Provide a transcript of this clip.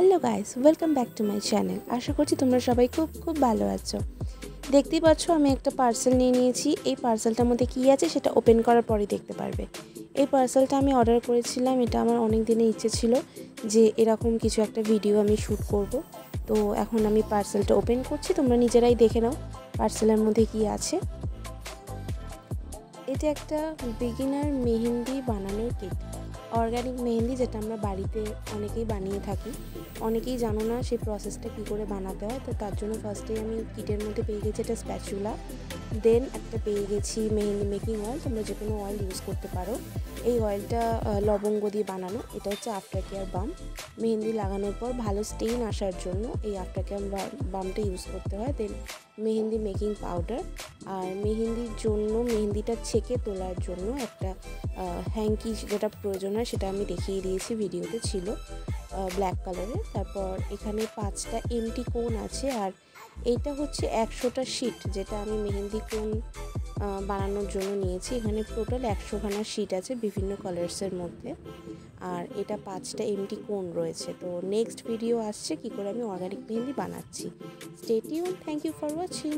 Hello guys, welcome back to my channel. আশা করছি তোমরা সবাই খুব ভালো আছো। দেখতেই পাচ্ছ আমি একটা পার্সেল নিয়ে নিয়েছি। এই পার্সেলটার মধ্যে কী আছে সেটা ওপেন করার পরই দেখতে পারবে। এই পার্সেলটা আমি অর্ডার করেছিলাম। এটা আমার অনেক দিনের ইচ্ছে ছিল যে এরকম কিছু একটা ভিডিও আমি শ্যুট করব। তো এখন আমি পার্সেলটা ওপেন করছি, তোমরা নিজেরাই দেখে নাও পার্সেলের মধ্যে কী আছে। এটা একটা বিগিনার মেহেন্দি বানানোর কিট, অর্গ্যানিক মেহেন্দি, যেটা আমরা বাড়িতে অনেকেই বানিয়ে থাকি। অনেকেই জানো না সেই প্রসেসটা কী করে বানাতে হয়। তো তার জন্য ফার্স্টেই আমি কিটের মধ্যে পেয়ে গেছি একটা স্প্যাচুলা, দেন একটা পেয়ে গেছি মেহেন্দি মেকিং অয়েল। তোমরা যে কোনো অয়েল ইউজ করতে পারো। এই অয়েলটা লবঙ্গ দিয়ে বানানো। এটা হচ্ছে আফটার কেয়ার বাম। মেহেন্দি লাগানোর পর ভালো স্টেইন আসার জন্য এই আফটার কেয়ার বামটা ইউজ করতে হয়। দেন মেহেন্দি মেকিং পাউডার, আর মেহেন্দির জন্য মেহেন্দিটা ছেঁকে তোলার জন্য একটা হ্যাঙ্কি যেটা প্রয়োজন হয় সেটা আমি দেখিয়ে দিয়েছি, ভিডিওতে ছিল ব্ল্যাক কালারের। তারপর এখানে 5টা এমটি কোন আছে, আর এইটা হচ্ছে 100টা শিট যেটা আমি মেহেন্দি কোন বানানোর জন্য নিয়েছি। এখানে টোটাল 100খানা শিট আছে বিভিন্ন কালার্সের মধ্যে, আর এটা 5টা এমটি কোন রয়েছে। তো নেক্সট ভিডিও আসছে কী করে আমি অর্গানিক মেহেন্দি বানাচ্ছি। Stay tune, thank you for watching.